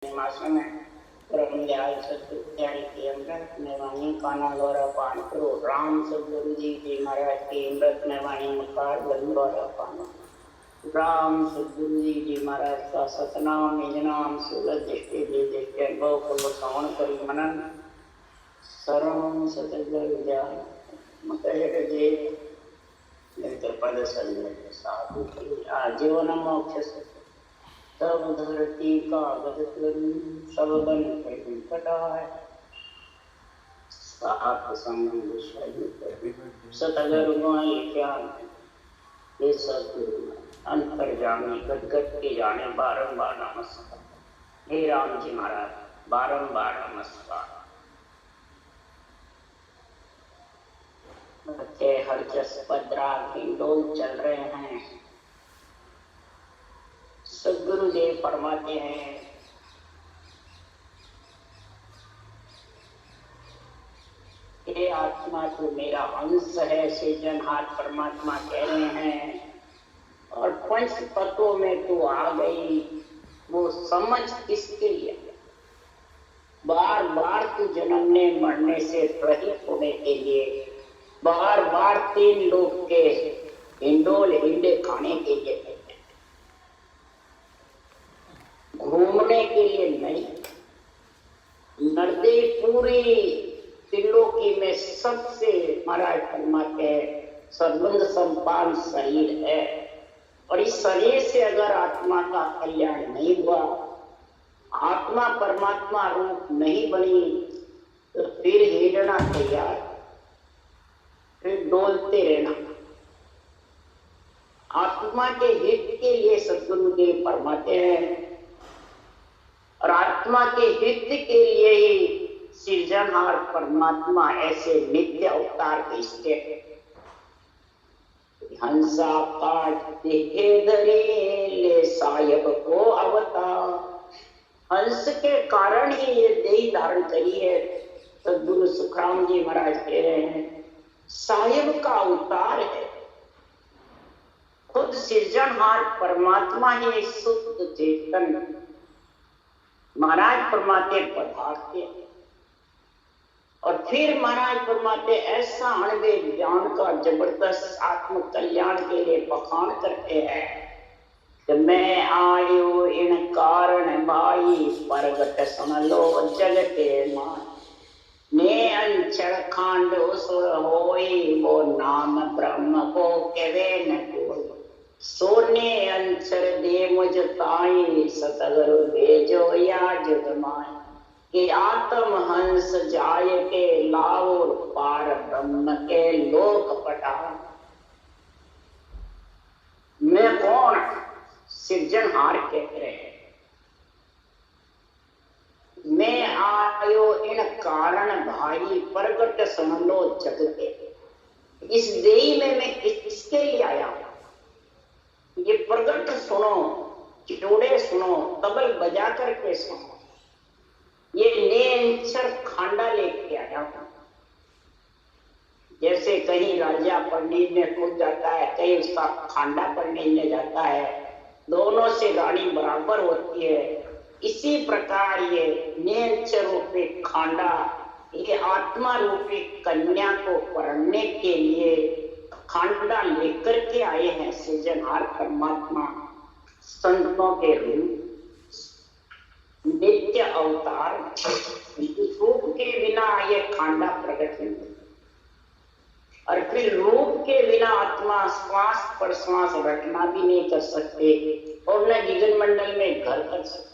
मासूम है परम दयाल सत्यारी की अमृत में वाणी काना गौरा पान करो। राम सदगुरु जी की महाराज की अमृत में वाणी मकार बन गौरा पान। राम सदगुरु जी की महाराज का सतनाम निज नाम सूरज दृष्टि दृष्टि अनुभव को श्रवण करी मनन सर्वम सतगुरु ज्ञान मकह जे पद संजय साधु की आजीवन मोक्ष सब धरती का गदत सब बन कटाए सात संग सतगुरु ज्ञान ये सतगुरु अंतर्जामी गदगद के जाने बारंबार नमस्कार। हे राम जी महाराज बारंबार नमस्कार। बच्चे हर जस पदरा हिंडोल चल रहे हैं। सदगुरुदेव फरमाते हैं हे आत्मा तो मेरा अंश है, सृजनहार परमात्मा कह रहे हैं। और पंच तत्वों में तू आ गई, वो समझ किसके लिए? बार बार तू जन्मने मरने से रहित होने के लिए, बार बार तीन लोग के हिंडोल हिंडे खाने के लिए, घूमने के लिए नहीं। नर्दे पूरी त्रिलोकी में सबसे महाराज फरमाते हैं सर्वंग संपान शरीर है। और इस शरीर से अगर आत्मा का कल्याण नहीं हुआ, आत्मा परमात्मा रूप नहीं बनी, तो फिर हिलना तैयार, फिर डोलते रहना। आत्मा के हित के लिए सद्गुरुदेव फरमाते हैं और आत्मा के हित के लिए ही सृजनहार परमात्मा ऐसे नित्य अवतार भेजते हैं। हंसा काट देखे धरे ले सायब को अवतार। हंस के कारण ही ये देह धारण करी है। सद्गुरु सुखराम जी महाराज कह रहे हैं सायब का अवतार है। खुद सृजनहार परमात्मा ही शुद्ध चेतन महाराज फरमाते पधारते और फिर महाराज फरमाते ऐसा अणवे ज्ञान का जबरदस्त आत्म कल्याण के लिए बखान करते हैं कि मैं आयो इन कारण भाई परगट सुन लो जगते मान। ने अंचर खांड सुर होई वो नाम ब्रह्म को कवे न कोई। सोने अंचर दे मुझ ताई सतगुरु भेजो या जुगमाई। कि आत्म हंस जाय के लाओ पार ब्रह्म के लोक पटाओ। मैं कौन? सृजनहार कहते हैं। मैं आयो इन कारण भाई प्रगट सुन लो जग के। इस देही में मैं किसके लिए आया हूं? ये प्रगट सुनो, जोड़े सुनो, तबल बजा करके सुनो। ये नेंचर खांडा लेके आया था। जैसे कहीं राजा पंडित में कूद जाता है, कहीं उसका खांडा पंडित में जाता है, दोनों से रानी बराबर होती है। इसी प्रकार ये नेंचर रूपी खांडा, ये आत्मा रूपी कन्या को पढ़ने के लिए खांडा लेकर के आए हैं सृजनहार परमात्मा संतों के रूप नित्य अवतार। रूप के बिना ये खांडा प्रकट नहीं। और फिर रूप के बिना आत्मा श्वास पर श्वास रटना भी नहीं कर सकते और न गगन मंडल में घर कर सकते।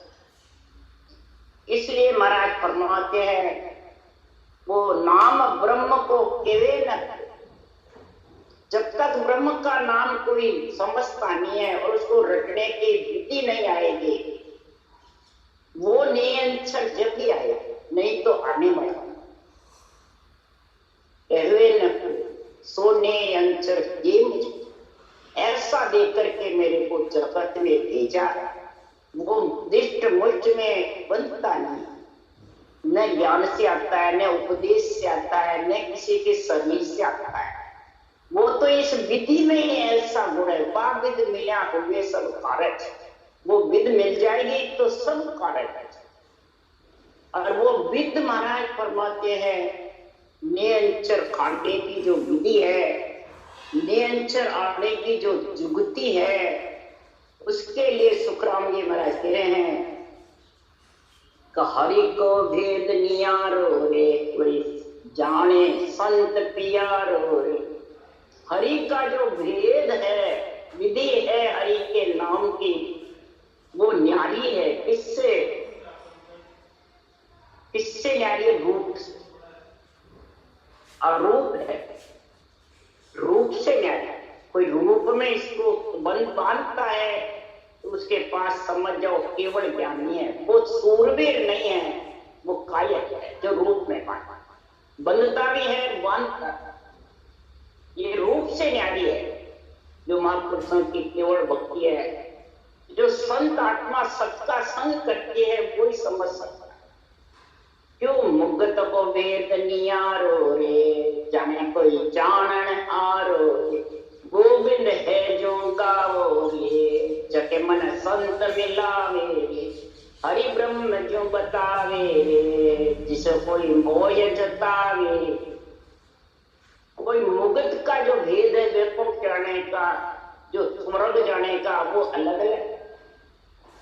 इसलिए महाराज फरमाते हैं वो नाम ब्रह्म को केवे न। जब तक ब्रह्म का नाम कोई समझता नहीं है और उसको रटने की विधि नहीं आएगी, वो नियंत्रण जब ही आएगा, नहीं तो आने वाला। सोने अंचर ये मुझे ऐसा देकर के मेरे को जगत में भेजा। वो दिष्ट मुष्ट में बनता नहीं, न ज्ञान से आता है, न उपदेश से आता है, न किसी के शरीर से आता है। वो तो इस विधि में ही ऐसा गुण है। विद मिला हुए सब कारक। वो विद मिल जाएगी तो सब कारक है। और वो विद महाराज फरमाते हैं नियंचर खाने की जो विधि है, नियंचर आने की जो जुगती है, उसके लिए सुखराम जी महाराज कह रहे हैं हरि को भेद नियारो रे, कोई जाने संत पियारो रे। हरि का जो भेद है, विधि है हरि के नाम की, वो न्यारी है। किससे किससे न्यारी है? रूप से। अरूप है, रूप से न्यारी। कोई रूप में इसको बांधता है तो उसके पास समझ जाओ केवल ज्ञान नहीं है, वो सूरवीर नहीं है, वो कायक है जो रूप में बंधता भी है, बांधता है। ये रूप से न्यारी है जो महापुरुषों की केवल भक्ति है। जो संत आत्मा सबका संग करती है वो ही समझ सकता है। क्यों मुगत को वेद नियारो रे, जाने कोई जानन आरो रे। गोविंद है जो गावो रे, जके मन संत मिलावे रे। हरि ब्रह्म जो बतावे रे, जिसे कोई मोह जतावे। कोई मुगत का जो भेद है वैकुंठ जाने का, जो स्वर्ग जाने का, वो अलग अलग।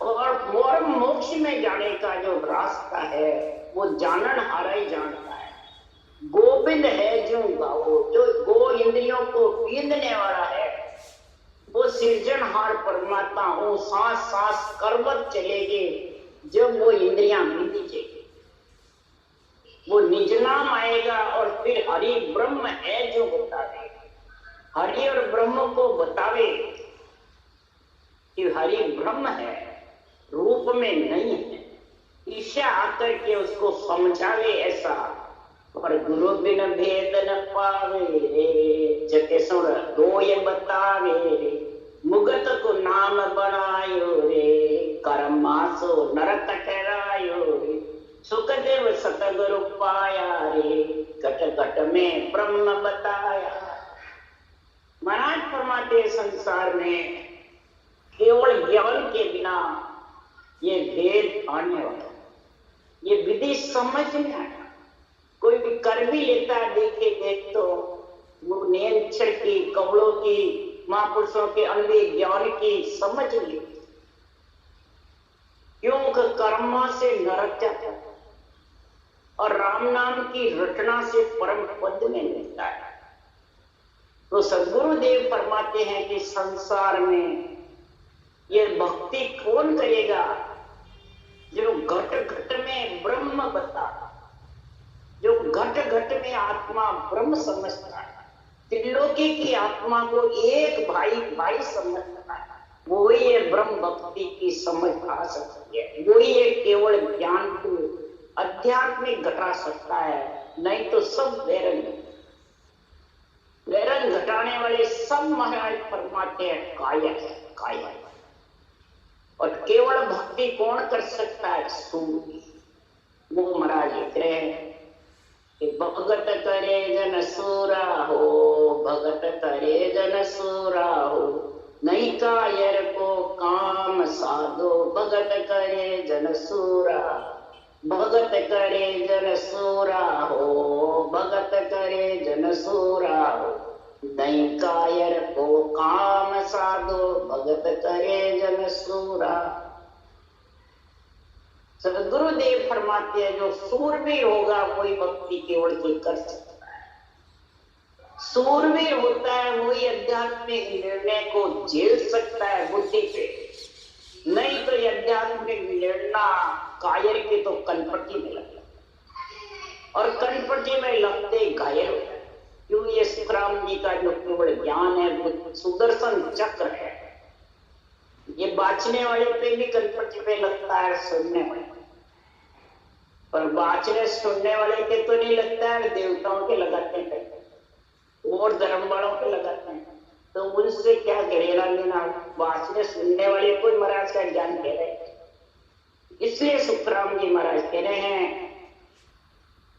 और मोक्ष में जाने का जो रास्ता है वो जानन हारा ही जानता है। गोविंद है जो गाओ, जो गो इंद्रियों को पींदने वाला है, वो सृजनहार परमात्मा हो। सांस सांस करवत चलेगी जब वो इंद्रियां बीती जाएगी, वो निज नाम आएगा और फिर हरि ब्रह्म है जो बतावे। हरि और ब्रह्म को बतावे कि हरि ब्रह्म है, रूप में नहीं है। ईशा आकर के उसको समझावे ऐसा। और गुरु बिन भेद न पावे रे, जके सुन दो ये बतावे रे। मुगत को नाम बनायो रे, कर्मासो नरक ठहरायो रे। सुखदेव सतगुरु पाया रे, घट घट में ब्रह्म बताया। महाराज फरमाते संसार में केवल ज्ञान के बिना ये भेद आने वाला, ये विधि समझ में आया। कोई भी कर भी लेता है, देखे देख तो वो नियंत्रण की, कवड़ों की, महापुरुषों के अन्य ज्ञान की समझ ली। क्योंकि कर्मा से नरक जाता है और राम नाम की रटना से परम पद में मिलता है। तो सद्गुरुदेव फरमाते हैं कि संसार में ये भक्ति कौन करेगा? जो घट घट में ब्रह्म बता, जो घट घट में आत्मा ब्रह्म समझता है, त्रिलोकी की आत्मा को एक भाई भाई समझता है, वो ही ये ब्रह्म भक्ति की समझ आ सकती है। वो ही ये केवल ज्ञान को आध्यात्मिक घटा सकता है, नहीं तो सब वैरंग वैरंग घटाने वाले सब महाराज फरमाते हैं कायक है, कायक। और केवल भक्ति कौन कर सकता है? सूर्य। वो महाराज लिख रहे हैं कि भगत करे जन सूरा हो, भगत करे जन सूरा हो। नहीं कायर को काम साधो, भगत करे जन सूरा। भगत करे जन सूरा हो, भगत करे जन सूरा हो। नहीं कायर को काम साधो, भगत करे जन सूरा। सदगुरुदेव फरमाते हैं जो सूरवीर होगा वही भक्ति केवल की कर सकता है। सूरवीर होता है वही आध्यात्मिक निर्णय को झेल सकता है बुद्धि से, नहीं तो आध्यात्मिक निर्णय कायर के तो कनपट्टी में लगता और कनपट्टी में लगते घायल होता है। क्यों? ये सुखराम जी का जो केवल ज्ञान है वो सुदर्शन चक्र है। ये बाँचने वाले पे भी कनपट्टी पे लगता है, सुनने वाले पर बाँचने सुनने वाले के तो नहीं लगता है, देवताओं के लगाते हैं और धर्म वालों के लगाते हैं। तो उनसे क्या घेरा लेना? बाँचने सुनने वाले को महाराज का ज्ञान कह रहे हैं। इसलिए सुखराम जी महाराज कह रहे हैं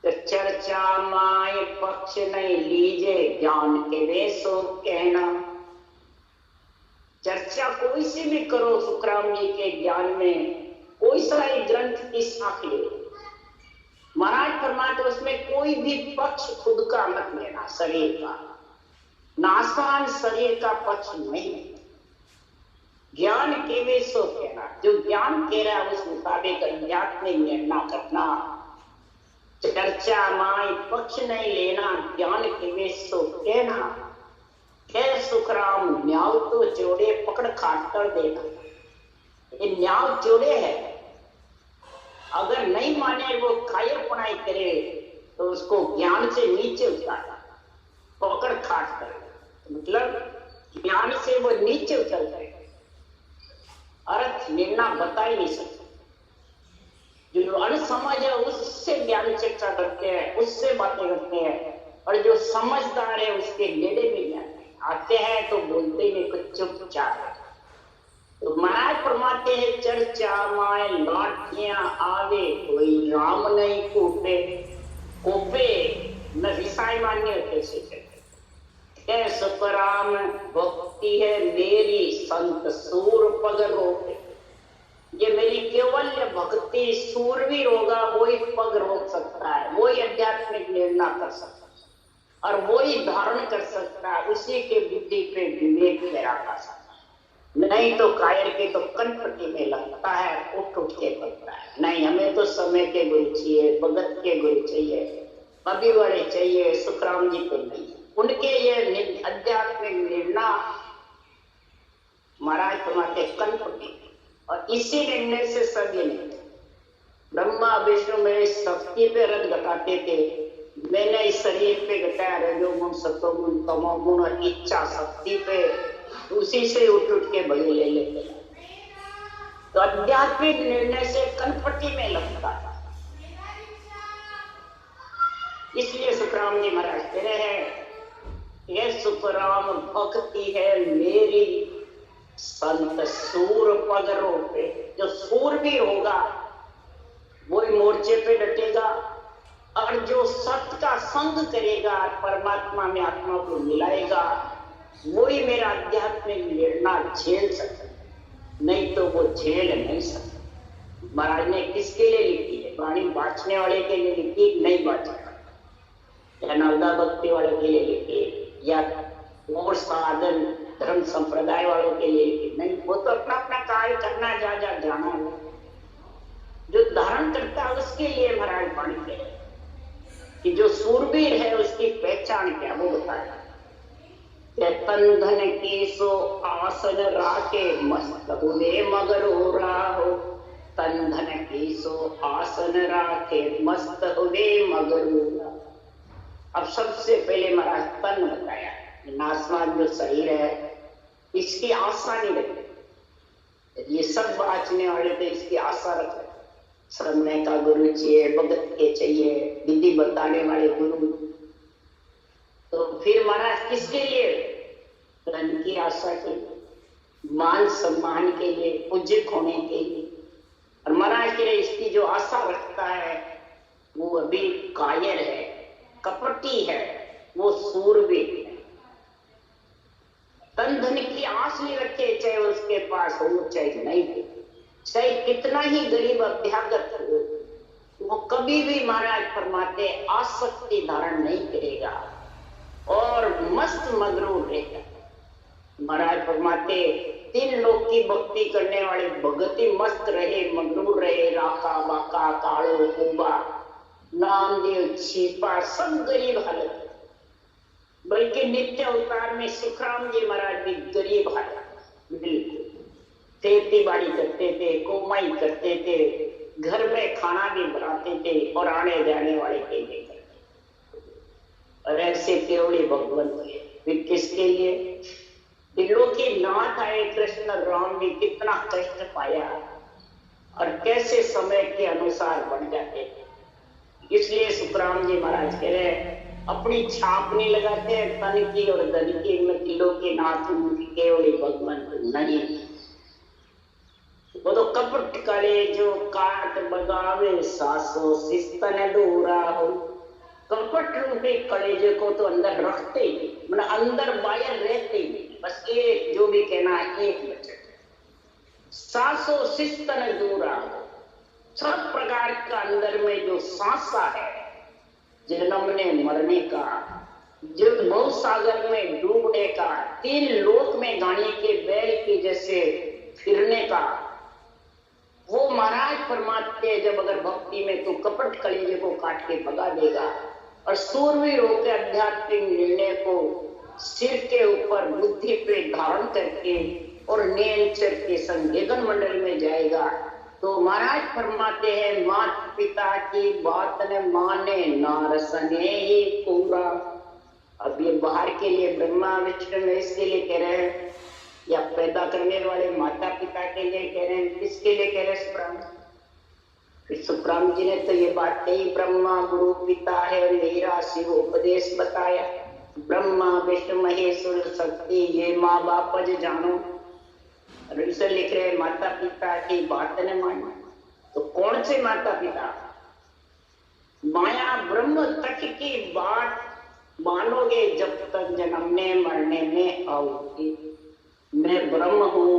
तो चर्चा माय पक्ष नहीं लीजे, ज्ञान के वे सो कहना। चर्चा कोई सी भी करो सुखराम जी के ज्ञान में, कोई सा ही ग्रंथ की शाख ले, महाराज फरमाते उसमें कोई भी पक्ष खुद का मत लेना, शरीर का नासान शरीर का पक्ष नहीं। ज्ञान केवे सो कहना, जो ज्ञान कह रहा है उस मुताबिक अध्यात्म में निर्णय करना। चर्चा माय पक्ष नहीं लेना, ज्ञान केवे सो कहना। कह सुखराम न्याव तो जोड़े पकड़ खाट कर देना। ये न्याव जोड़े है, अगर नहीं माने वो कायर पढ़ाई करे तो उसको ज्ञान से नीचे उतारना, पकड़ खाट कर, मतलब ज्ञान से वो नीचे उतर जाए। अर्थ निर्णय बता ही नहीं सकते। जो अनसमझ है उससे ज्ञान चर्चा करते हैं, उससे बातें करते हैं, और जो समझदार है उसके नेड़े भी जाते आते हैं तो बोलते ही नहीं, कुछ चुपचाप। तो महाराज फरमाते हैं चर्चा माए लाठियां आवे, कोई राम नहीं कोपे। कोपे न रिसाई मान्य कैसे सुखराम भक्ति है मेरी, संत सूर पग रोके। ये मेरी केवल भक्ति, सूरवीर होगा वही पग रोक सकता है, वही आध्यात्मिक निर्णय कर सकता है और वही धारण कर सकता है, उसी के बुद्धि पे विवेक मेरा कर सकता है। नहीं तो कायर के तो कनपट्टी में लगता है, उठ उठ के पड़ता है। नहीं, हमें तो समय के गुरु चाहिए, भगत के गुरु चाहिए, अभी बड़े चाहिए, सुखराम जी तो नहीं। उनके ये आध्यात्मिक निर्णय महाराज फरमाते कनपट्टी, और इसी निर्णय से सब ये नहीं। ब्रह्मा विष्णु मेरे शक्ति पे रंग घटाते थे, मैंने इस शरीर पे घटाया रजोगुण सत्वगुण तमोगुण और इच्छा शक्ति पे, उसी से उठ उठ के बड़े ले लेते। तो आध्यात्मिक निर्णय से कनपट्टी में लगता था। इसलिए सुखराम जी महाराज कह रहे हैं ये सुखराम भक्ति है मेरी, संत सूर पग रोके। जो सूरवीर होगा वही मोर्चे पे डटेगा, और जो सत्य का संग करेगा, परमात्मा में आत्मा को मिलाएगा, वही मेरा आध्यात्मिक निर्णय झेल सकता, नहीं तो वो झेल नहीं सकता। महाराज ने किसके लिए लिखी है? वाणी बांटने वाले के लिए लिखी, नहीं बांटने या नवदा भक्ति वालों के लिए लिखी, या और साधन धर्म संप्रदाय वालों के लिए नहीं। वो तो अपना अपना कार्य करना जाना है। जो धारण करता है उसके लिए महाराज वाणी कह रहे कि जो सूरवीर है उसकी पहचान क्या, वो बताया। तन धन की सो आसन राखे, मस्त हुए मगर हो रहा हो। तन धन की सो आसन राखे, मस्त हुए मगर हो रहा। अब सबसे पहले महाराज तन बताया, नासवान जो शरीर है इसकी आशा नहीं रखते। ये सब बाँचने वाले तो इसकी आशा रखते। श्रमने का गुरु चाहिए, भगत के चाहिए, विधि बताने वाले गुरु। तो फिर महाराज किसके लिए? धन की आशा के लिए, मान सम्मान के लिए, पूज्य होने के लिए। और महाराज के लिए इसकी जो आशा रखता है वो अभी कायर है, कपटी है, वो सूरवीर है। तन धन की आस नहीं रखे, चाहे उसके पास हो चाहे नहीं हो, चाहे कितना ही गरीब अभ्यागत हो, वो कभी भी महाराज फरमाते आसक्ति धारण नहीं करेगा और मस्त मगरूर रहेगा। महाराज फरमाते 3 लोग की भक्ति करने वाले भगत ही मस्त रहे, मगरूर रहे। राका बाका कालो कुबा नामदेव छिपा सब गरीब हालत, बल्कि नित्य अवतार में सुखराम जी महाराज भी गरीब हालत, बिल्कुल खेती बाड़ी करते थे, कमाई करते थे, घर में खाना भी बनाते थे और आने जाने वाले के लिए करते। और ऐसे केवली भगवंत थे। फिर किसके लिए? दिलों के नाथ आए कृष्ण राम भी कितना कष्ट पाया और कैसे समय के अनुसार बन जाते थे। इसलिए सुखराम जी महाराज कह रहे हैं अपनी छाप नहीं लगाते हैं तन की और धन की, में दिलों के नाथ केवली भगवंत नहीं। वो तो कपट करे जो काट बगावे, सासो सिस्तन दूरा हो। कपट रूपी कलेजे को तो अंदर रखते ही, मतलब अंदर बाहर रहते ही, बस एक जो भी कहना है एक वचन, सासो सिस्तन दूरा हो। सब प्रकार का अंदर में जो सांसा है, जन्मने मरने का, जो भव सागर में डूबने का, तीन लोक में गाने के बैल के जैसे फिरने का, वो महाराज फरमाते जब अगर भक्ति में तो कपट कलेजे को काट के भगा देगा और सूरवीर होकर आध्यात्मिक निर्णय को सिर के ऊपर बुद्धि पे धारण करके और नियंत्रण के संग वेदन मंडल में जाएगा, तो महाराज फरमाते हैं माता पिता की बात न माने नारसने ही पूरा। अब ये बाहर के लिए ब्रह्मा विष्णु इसके लिए कह रहे हैं या पैदा करने वाले माता पिता के लिए कह रहे हैं, किसके लिए कह रहे हैं सुप्राम? फिर सुप्राम जी ने तो ये बात कही, ब्रह्मा गुरु पिता है मेरा शिव उपदेश बताया, ब्रह्मा विष्णु महेश्वर शक्ति ये माँ बाप जानो। इसे लिख रहे हैं माता पिता की बात न मानो। तो कौन से माता पिता? माया ब्रह्म तक की बात मानोगे जब तक जन्मने मरने में आओगे। मैं ब्रह्म हूं,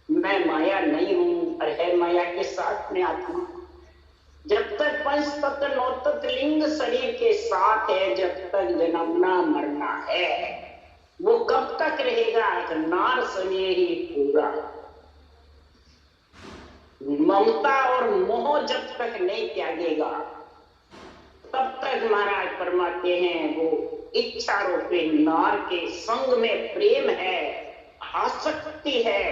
मैं माया नहीं हूं और है माया के साथ में आत्मा। जब तक पंच तत्व नौ तत्व लिंग शरीर के साथ है, जब तक जन्मना मरना है, वो कब तक रहेगा? नार समय ही पूरा। ममता और मोह जब तक नहीं त्यागेगा तब तक महाराज फरमाते हैं वो इच्छा रूपी नार के संग में प्रेम है, आसक्ति है,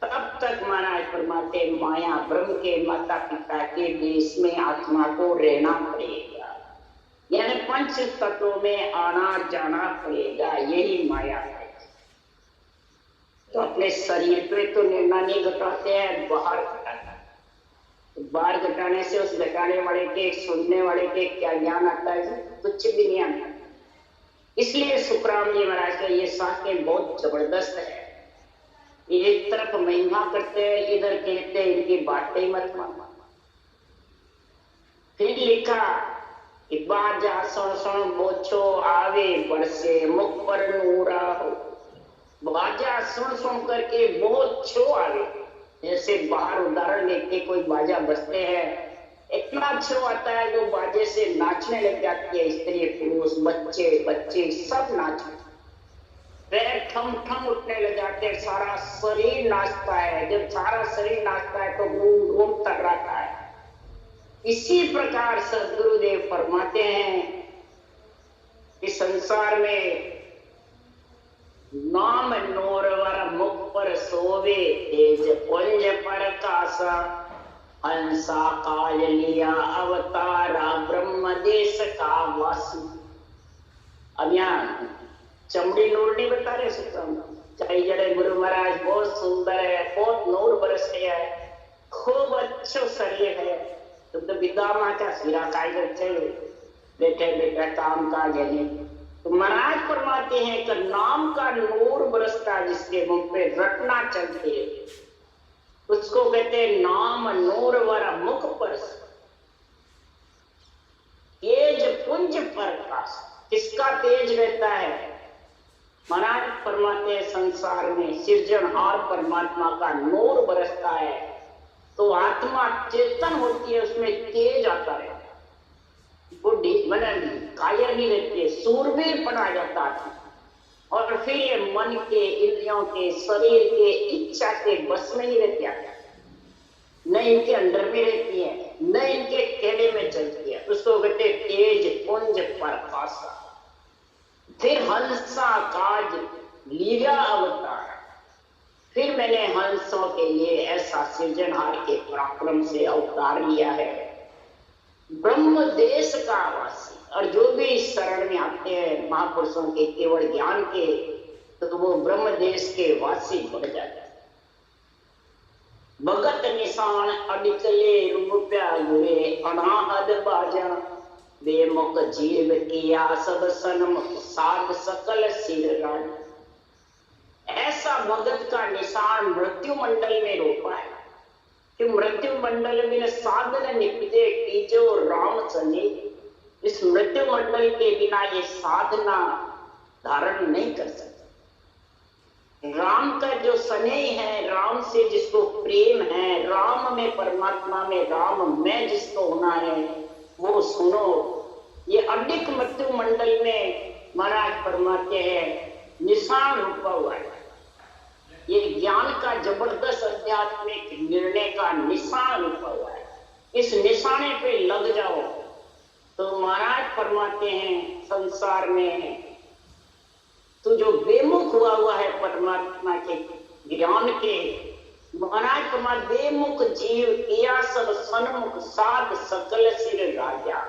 तब तक महाराज फरमाते माया ब्रह्म के माता पिता के देश में आत्मा को रहना पड़ेगा, यानी पंच तत्वों में आना जाना पड़ेगा, यही माया है। तो अपने शरीर पे तो निर्णय नहीं घटाते हैं, बाहर घटाना। बाहर घटाने से उस घटाने वाले के सुनने वाले के क्या ज्ञान आता है? कुछ भी नहीं आता। इसलिए सुखराम जी महाराज का ये साक्य बहुत जबरदस्त है। एक तरफ महिमा करते हैं, इधर कहते हैं इनकी बातें मत मानो। फिर लिखा कि बाजा सुन सुन बोछो आवे बरसे मुख पर नूरा हो। बाजा सुन सुन करके बहुत छो आवे। जैसे बाहर उदाहरण लेके कोई बाजा बजते हैं, इतना छो आता है जो बाजे से नाचने लग जाती है, स्त्री पुरुष बच्चे बच्चे सब नाचते, पैर ठम ठम उठने लग जाते हैं, सारा शरीर नाचता है। जब सारा शरीर नाचता है तो घूम घूम टकराता है। इसी प्रकार सदगुरुदेव फरमाते हैं कि संसार में नाम नोरवर मुख पर सोवे तेज पुंज पर कासा, हंसा काल लिया अवतारा ब्रह्म देश का वासी। अब यहाँ चमड़ी नूर नहीं बता रहे चाहे जड़े गुरु महाराज बहुत सुंदर है, बहुत नूर बरस गया है, खूब अच्छा शरीर है, तो विदा माँ का सिरा काय करते बैठे बैठे काम काज है। तो महाराज फरमाते हैं कि नाम का नूर बरसता जिसके मुंह पे रटना चलती है, उसको कहते हैं नाम नूर वर मुख पर तेज पुंज पर प्रकाश। किसका तेज रहता है? महाराज फरमाते हैं संसार में सृजनहार परमात्मा का नूर बरसता है, तो आत्मा चेतन होती है, उसमें तेज आता है, बुद्धि मन कायर नहीं रहते, सूरवीर बना जाता है। और फिर ये मन के इंद्रियों के शरीर के इच्छा के बस में नहीं रहती, न इनके अंदर में रहती है, न इनके कहने में चलती है। उसको कहते तेज पुंज प्रकाशा। फिर हंसा काज लीला अवतार। फिर मैंने हंसों के लिए ऐसा सृजनहार के पराक्रम से अवतार लिया है, ब्रह्म देश का वासी। और जो भी इस शरण में आते हैं महापुरुषों के केवल ज्ञान के, तो वो ब्रह्म देश के वासी बन जाते हैं। भगत निशान अडिकले रूपया गुरे अनाहद बाजा, बेमुख जीव किया सब सनमुख साध सकल सिर राज। ऐसा भगत का निशान मृत्यु मंडल में रोपा है कि मृत्यु मंडल में साधन निपटे कीजो राम सने। इस मृत्यु मंडल के बिना ये साधना धारण नहीं कर सकते। राम का जो स्नेह है, राम से जिसको प्रेम है, राम में परमात्मा में राम में जिसको होना है, वो सुनो। ये अडिक मृत्यु मंडल में महाराज फरमाते हैं निशान रुका हुआ है। ये ज्ञान का जबरदस्त आध्यात्मिक निर्णय का निशान रुका हुआ है। इस निशाने पे लग जाओ तो महाराज फरमाते हैं संसार में तो जो बेमुख हुआ है परमात्मा के ज्ञान के, महाराज फरमा बेमुख जीव किया सब सन्मुख साध सकल सिर राजा।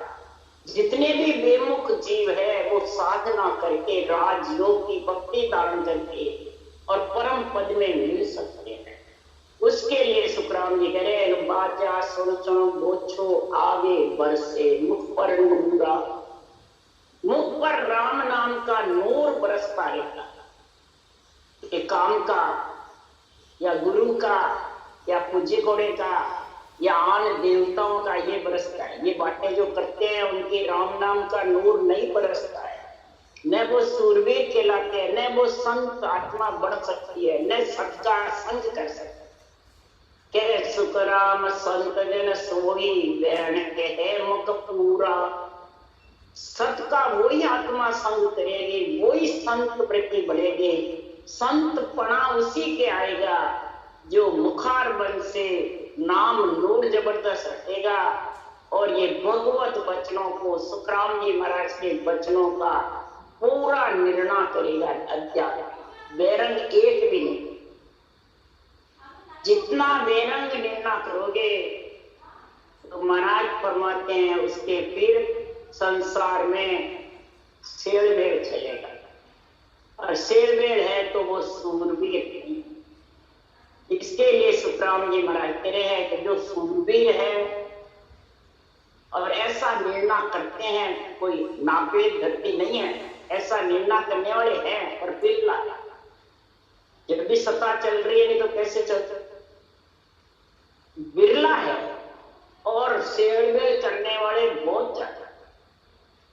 जितने भी बेमुख जीव है वो साधना करके राजयोग की भक्ति धारण करके और परम पद में मिल सकते हैं। उसके लिए सुखराम जी कह रहे हैं बाजा सुरचो बोछो आगे बरसे मुख पर नूरा। मुख पर राम नाम का नूर बरसता रहता है। काम का या गुरु का या पूज्य घोड़े का या आन देवताओं का ये बरसता है। ये बातें जो करते हैं उनके राम नाम का नूर नहीं बरसता है। न वो सूरवीर कहलाते हैं, न वो संत आत्मा बढ़ सकती है, न सबका संग कर सकते। कह सुखराम संत जन सोई बैण कहे मुख पूरा। सत का वही आत्मा संग करेगी, वही संत प्रति बढ़ेगी। संत पणा उसी के आएगा जो मुखार बन से नाम नूर जबरदस्त रखेगा और ये भगवत वचनों को सुखराम जी महाराज के वचनों का पूरा निर्णय करेगा। अध्यात्म बेरंग एक भी नहीं। जितना बेरंग निर्णय करोगे तो महाराज फरमाते हैं उसके फिर संसार में शेरबेड़ चलेगा। और शेरबेड़ है तो वो सूरवीर। इसके लिए सुखराम जी महाराज कह रहे हैं कि जो सूरवीर है और ऐसा निर्णय करते हैं, कोई नापेद धरती नहीं है, ऐसा निर्णय करने वाले हैं पर बिरला। जब भी सत्ता चल रही है नहीं तो कैसे चलते, बिरला है। और शेरबेड़ करने वाले बहुत ज्यादा।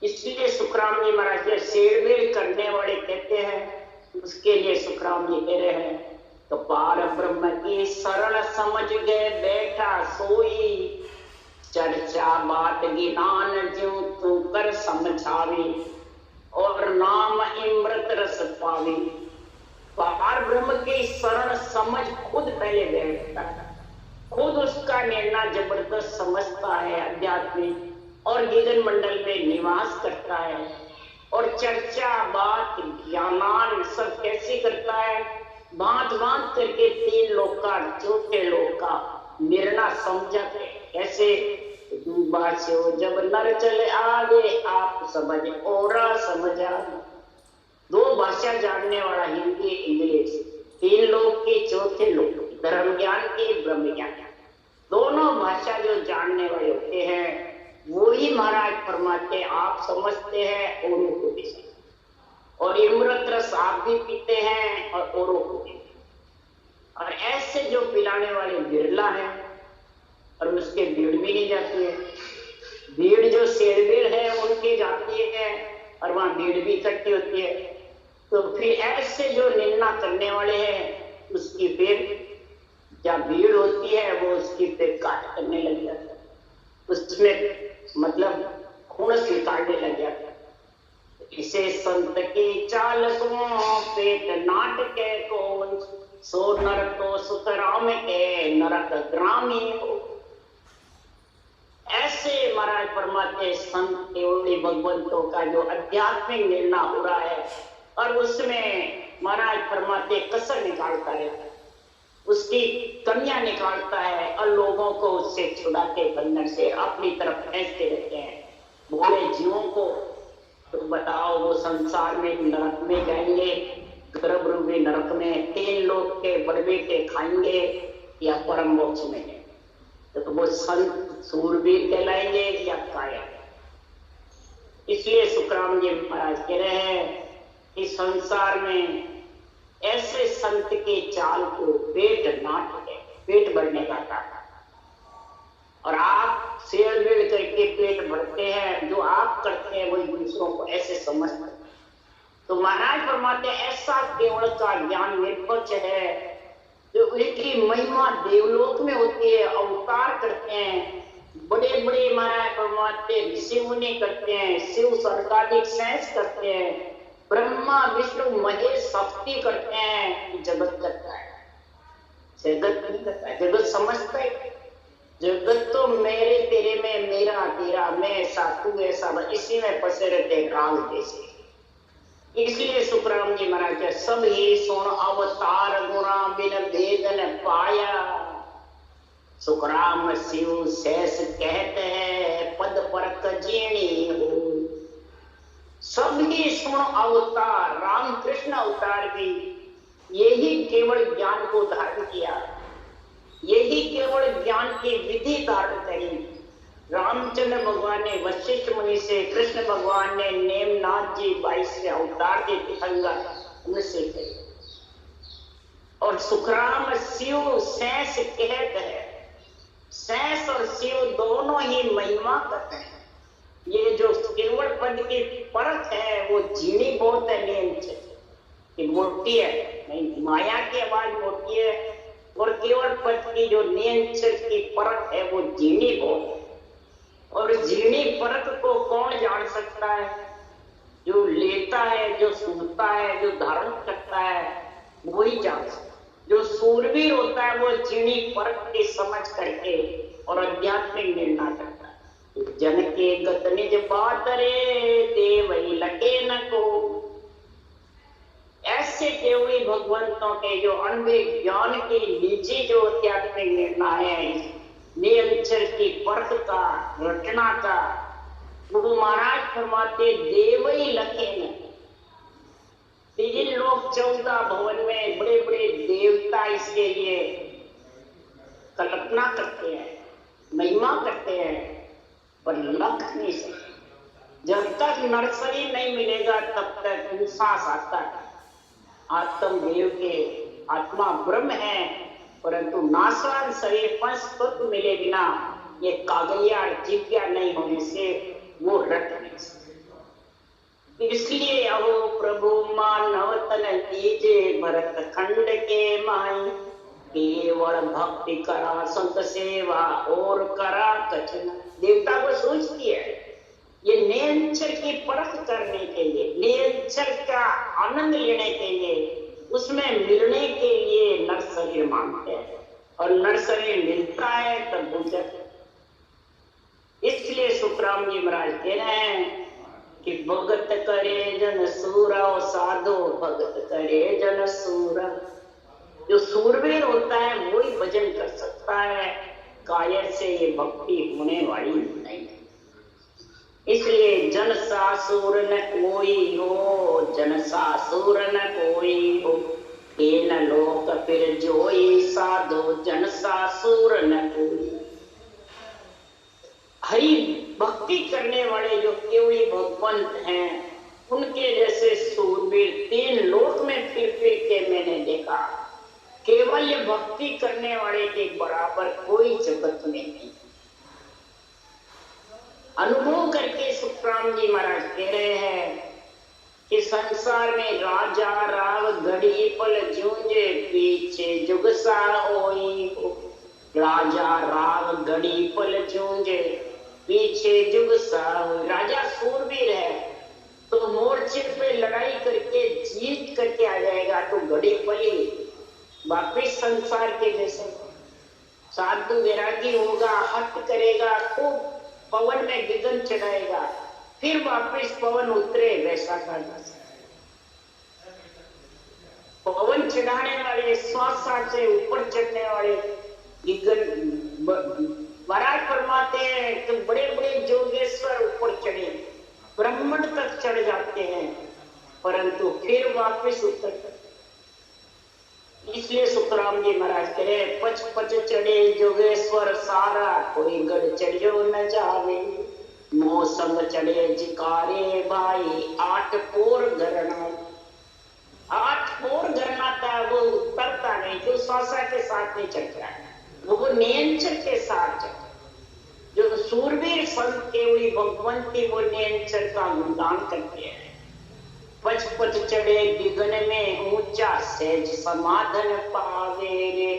इसलिए सुखराम जी महाराज के शेरबेड़ करने वाले कहते हैं, उसके लिए सुखराम जी कह रहे हैं तो पार ब्रह्म की सरल समझ गए बैठा सोई। चर्चा बात ज्ञान ज्यों तू कर समझावी और नाम इमृत रस पावी। पार ब्रह्म की सरल समझ खुद पहले बैठता है, खुद उसका निर्णय जबरदस्त समझता है आध्यात्मिक और गगन मंडल में निवास करता है। और चर्चा बात ज्ञान सब कैसे करता है, बात बात करके तीन लोग का चौथे लोग का निर्णय समझते। कैसे डूबा से जब नर चले आगे आप समझ और समझा। दो भाषा जानने वाला हिंदी इंग्लिश, तीन लोग के चौथे लोग धर्म ज्ञान की ब्रह्म ज्ञान, दोनों भाषा जो जानने वाले होते हैं वही महाराज फरमाते आप समझते हैं औरों को भी समझते। और अमृत रस आप भी पीते हैं और औरों को भी। और ऐसे जो पिलाने वाले बिरला हैं और उसके भीड़ भी नहीं जाती है। भीड़ जो शेरबेड़ है उनकी जाती है और वहां भीड़ भी इकट्ठी होती है। तो फिर ऐसे जो निर्णय करने वाले हैं उसकी फिर जब भीड़ होती है वो उसकी फिर काट करने लग जाता है, उसमें मतलब खून निकालने लग जाता है। इसे संत की चाल को पेट नाटके को सो नर तो सुखराम के नरक ग्रामी हो। ऐसे महाराज फरमाते संत केवली भगवंतों का जो आध्यात्मिक निर्णय हो रहा है और उसमें महाराज फरमाते कसर निकालता रहता है, उसकी कमियां निकालता है और लोगों को उससे छुड़ा के बंधन से अपनी तरफ खींचते रहते हैं। भोले जीवों को तो बताओ वो संसार में नरक में जाएंगे, गर्भ रूपी नरक में तीन लोग के बड़बेटे खाएंगे या परम मोक्ष में। तो वो संत सूरवीर कहलाएंगे या काया। इसलिए सुखराम जी महाराज कह रहे हैं कि संसार में ऐसे संत के चाल को पेट नाट है, पेट भरने का काम। और आप शेरबेड़ करके पेट भरते हैं, जो आप करते हैं वही दूसरों को ऐसे समझते हैं। तो महाराज फरमाते ऐसा केवल का ज्ञान निरपेक्ष है जो उनकी महिमा देवलोक में होती है, अवतार करते हैं, बड़े बड़े महाराज फरमाते ऋषि मुनि करते हैं, शिव सर्वाधिक सेंस करते हैं, ब्रह्मा विष्णु महेश शक्ति करते हैं, जगत करता है। जगत नहीं करता है, जगत समझता है जगत तो मेरे तेरे में, मेरा तेरा, मैं ऐसा तू ऐसा, इसी में फंसे रहते राग जैसे। इसलिए सुखराम जी महाराज के सब ही सुन अवतार गुणा बिन भेद न पाया। सुखराम शिव शेष कहते हैं पद पर जीणी हो। सब ही सुन अवतार, राम कृष्ण अवतार भी यही केवल ज्ञान को धारण किया, यही केवल ज्ञान की विधि धारण करी। रामचंद्र भगवान ने वशिष्ठ मुनि से, कृष्ण भगवान ने नेमनाथ जी 22 अवतार के तीर्थंकर उनसे कहे, और सुखराम शिव शेष कहते हैं। शेष और शिव दोनों ही महिमा करते हैं। ये जो केवल पद की परख है वो झीणी बहुत है, नियम मोटी है, नहीं माया की आवाज मोटी है, और केवल पद की जो नियंत्रण की परख है वो झीणी बहुत है। और झीणी परख को कौन जान सकता है? जो लेता है, जो सुनता है, जो धारण करता है, वही जान सकता है। जो सूरवीर होता है वो झीणी परख की समझ करके और आध्यात्मिक निर्णय करता है। जन के गत निज बात रे देव लगे न को। ऐसे केवली भगवंतों के जो अनभिज्ञ ज्ञान के निजी जो आध्यात्मिक निर्णय है, नियंत्रण की परख का, रचना का, वो महाराज फरमाते देव ही लखे न। 3 लोग 14 भवन में बड़े बड़े देवता इसके लिए कल्पना करते हैं, महिमा करते हैं, पर लख नहीं सकते। जब तक नर्सरी नहीं मिलेगा तब तक विश्वास आता है आत्मदेव के आत्मा ब्रह्म है, परंतु नाशवान शरीर पंच तत्व मिले बिना ये कागलिया जीव्या नहीं होने से वो रट नहीं सकते। इसलिए अहो प्रभु मानव तन दीजे भरत खंड के माई, केवल भक्ति करा संत सेवा और करा कचन। देवता को सोचती है ये नियंत्रण की परख करने के लिए, नियंत्रण का आनंद लेने के लिए, उसमें मिलने के लिए नर शरीर मांगते हैं, और नर शरीर मिलता है तब बुझत। इसलिए सुखराम जी महाराज कह रहे हैं कि भगत करे जन सूरा, साधो भगत करे जन सूरा। जो सूरवीर होता है वही भजन कर सकता है, कायर से ये भक्ति होने वाली नहीं। इसलिए जन सासुर न कोई हो, जन सासुर न कोई हो, न लोक फिर जोई साधो जन सासुर न कोई। हरि भक्ति करने वाले जो केवली भगवंत हैं, उनके जैसे सूरवीर 3 लोक में फिर के मैंने देखा। केवल भक्ति करने वाले के बराबर कोई जगत में नहीं। अनुभव करके सुखराम जी महाराज कह रहे हैं कि संसार में राजा राव घड़ी पल जूझे, पीछे जुगसा होई हो। राजा राव घड़ी पल जूझे, पीछे जुगसा हो। राजा सूरवीर है तो मोर्चे पे लड़ाई करके जीत करके आ जाएगा, तो घड़ी पली वापिस संसार के जैसे साधु वैरागी होगा, हट करेगा, खूब पवन में गिगन चढ़ाएगा, फिर वापिस पवन उतरे वैसा करना। पवन चढ़ाने वाले, श्वास से ऊपर चढ़ने वाले गिगन महाराज फरमाते हैं कि बड़े बड़े जोगेश्वर ऊपर चढ़े, ब्रह्मंड तक चढ़ जाते हैं, परंतु फिर वापिस उतर। इसलिए सुखराम जी महाराज कह रहे पच पच चढ़े जोगेश्वर सारा, कोई गढ़ चढ़ियो न जावे। मौसम चढ़े जिकारे भाई, 8 पोर घरना। 8 पोर घरना था वो उतरता नहीं, जो श्वासा के साथ नहीं चढ़ता है, वो नियंत्रण के साथ चढ़ता। जो सूरवीर संत केवली भगवंती वो नियंत्रण का गुणगान करते हैं, पचपच चढ़े गगन में ऊंचा सहज समाधन पावे रे।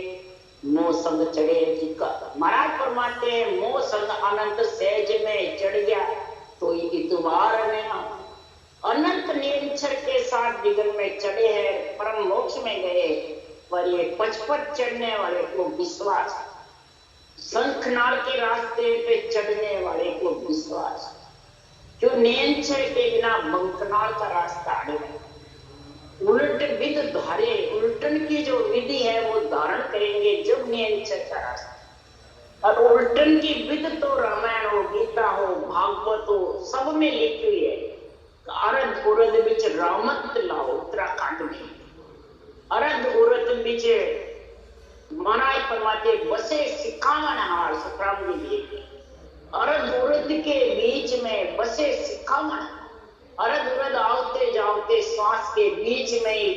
मोह संग चढ़े जिका महाराज फरमाते हैं मोह संग अनंत सहज में चढ़ गया तो इतवार में अनंत निरंतर के साथ दिगन में चढ़े हैं, परम मोक्ष में गए। पर ये पचपच चढ़ने वाले को विश्वास, शंखनाल के रास्ते पे चढ़ने वाले को विश्वास, जो निरंतर के बिना बंकनाल का रास्ता अड़े, उलट विध धारे, उल्टन की जो विधि है वो धारण करेंगे जब निरंतर का रास्ता। और उल्टन की विध तो रामायण हो, गीता हो, भागवत हो, सब में लिखी हुई है। अरद उरद बिच रामत लाओ, उत्तराखंड में अरद उरद बिच महाराज फरमाते बसे सिखावन हार, सतराम जी लिखे अरद उरद के बीच में बसे सिखावन। अरद उरद आवते जाते श्वास के बीच में ही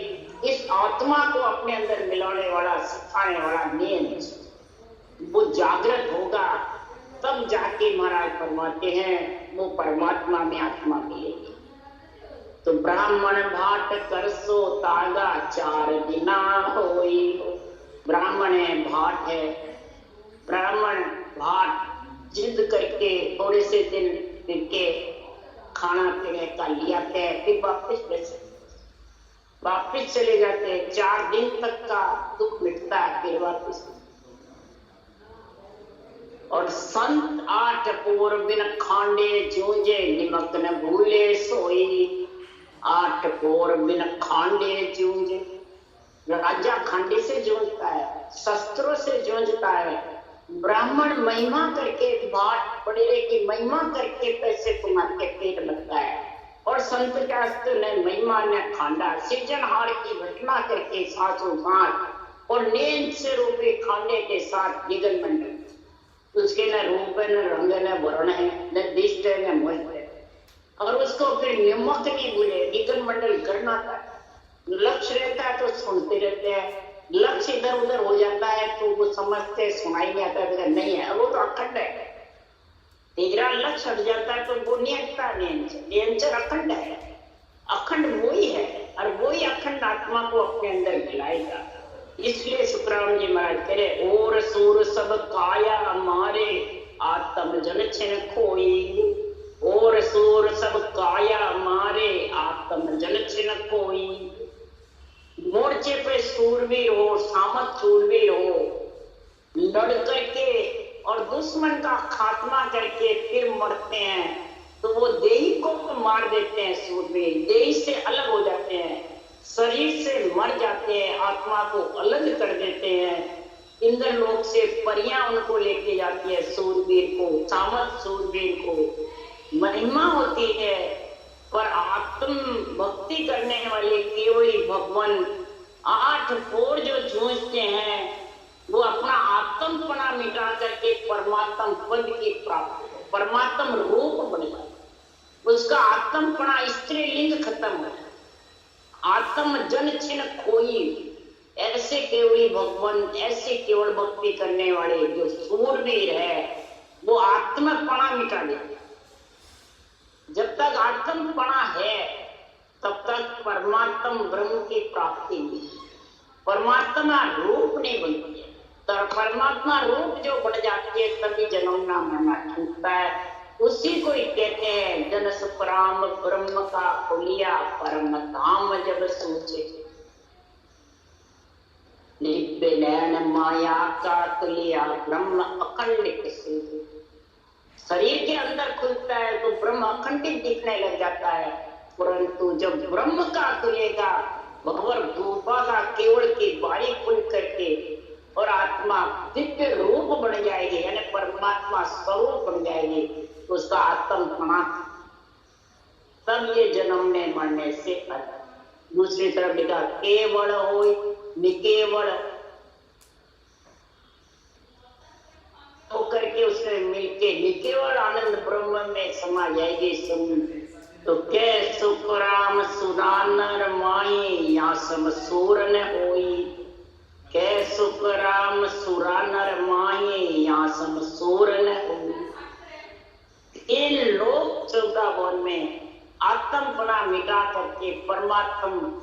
इस आत्मा को अपने अंदर मिलाने वाला, सिखाने वाला नियम वो जागृत होगा, तब जाके महाराज फरमाते हैं वो परमात्मा में आत्मा मिलेगी। तो ब्राह्मण भाट करसो तागा 4 दिना होई। ब्राह्मण है, भाट है, ब्राह्मण भाट जिद करके थोड़े से दिन के खाना पीने का लिया के फिर वापिस चले जाते हैं। 4 दिन तक का दुख मिटता है, फिर वापिस। और संत 8 पोर बिन खांडे जूझे, निमक न भूले सोई। 8 पोर बिन खांडे जूझे, राजा खांडे से जूझता है, शस्त्रों से जूझता है। ब्राह्मण महिमा करके, भाट पड़ेरे की महिमा करके पैसे कमा के पेट भरता है। और संत शास्त्र ने महिमा ने खांडा, सृजनहार की घटना करके सासों साथ और नींद से रूपे खांडे के साथ दिगन मंडल, उसके न रूप है, न रंग, न वर्ण है, न दिष्ट है, न मुझ है। और उसको फिर निमक नहीं भूले, दिगन मंडल करना था। लक्ष्य रहता है तो सुनते रहते हैं, लक्ष्य इधर उधर हो जाता है तो वो समझते सुनाई नहीं आता है, नहीं है वो तो अखंड है। तेरा लक्ष्य हट जाता है तो वो नहीं हटता, निरंतर अखंड है, अखंड वही है और वही अखंड आत्मा को अपने अंदर मिलाएगा। इसलिए सुखराम जी महाराज कह रहे और सूर सब काया हमारे आत्म जन छिन खोई। और सूर सब काया हमारे आत्म जन छिन खोई। मोर्चे पे सूरवीर हो, सामत सूरवीर हो, लड़ करके और दुश्मन का खात्मा करके फिर मरते हैं तो वो देही को मार देते हैं। सूरवीर देही से अलग हो जाते हैं, शरीर से मर जाते हैं, आत्मा को अलग कर देते हैं। इंद्रलोक से परियां उनको लेके जाती है, सूरवीर को, सामत सूरवीर को। महिमा होती है, पर आत्म भक्ति करने वाले केवल भगवान 8 पोर जो जूझते हैं वो अपना आत्मपना मिटा करके परमात्म पद की प्राप्ति, परमात्म रूप बन जाए। उसका आत्मपना स्त्रीलिंग खत्म हो, आत्म जन छिन खोई। ऐसे केवल भगवान, ऐसे केवल भक्ति करने वाले जो सूरवीर है वो आत्मपना मिटा देते। जब तक आत्मपना है तब तक परमात्म ब्रह्म की प्राप्ति नहीं, परमात्मा रूप नहीं बनती है। तो परमात्मा रूप जो बन जाती है तभी जन्मना मरना छूटता है। उसी को ही कहते हैं जन सुपराम ब्रह्म का खुलिया परम धाम जब सोचे। लिप्य नयन माया का तुलिया ब्रह्म अखंडित सूझे। शरीर के अंदर खुलता है तो ब्रह्म अखंडित दिखने लग जाता है, परंतु जब ब्रह्म का खुलेगा, भगवत रूपा का केवल की बारी खुल करके और आत्मा दिव्य रूप बन जाएगी, यानी परमात्मा स्वरूप बन जाएगी, तो उसका आत्मपना तब ये जन्मने मरने से अलग। दूसरी तरफ लिखा केवल हो निकेवल होकर के उसमें मिलके निकेवल आनंद ब्रह्म में समा जाएगी। तो के सुख राम सुरानर माई या सम सूर न होई। के सुख राम सुरानर माई या सम सूर न होई। इन लोक 14 वन में आत्मपना मिटा करके परमात्मा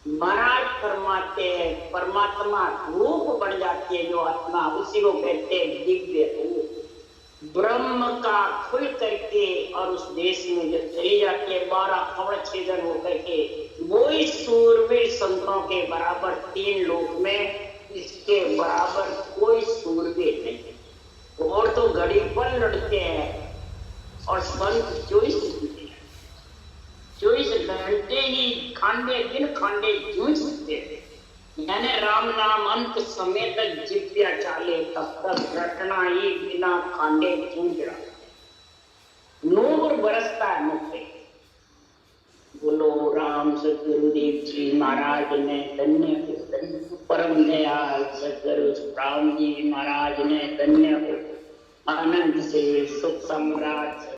महाराज फरमाते हैं, परमात्मा रूप बन जाती है जो आत्मा, उसी को कहते हैं दिव्य रूप। ब्रह्म का खुल करके और उस देश में जब चली जाती है 12 कवच छेदन होकर के, वो ही सूरवीर संतों के बराबर 3 लोक में इसके बराबर कोई सूरवीर नहीं। और तो घड़ी पर लड़ते हैं और संत 24 घंटे ही खांडे दिन खांडे जूझ सकते हैं। यानी राम नाम अंत समय तक जिप्या चाले, तब तक रटना ही बिना खांडे जूझ रहा, नूर बरसता है मुख पे। बोलो राम सतगुरुदेव जी महाराज ने धन्य हो, परम दयाल सतगुरु राम जी महाराज ने धन्य हो, आनंद से सुख सम्राट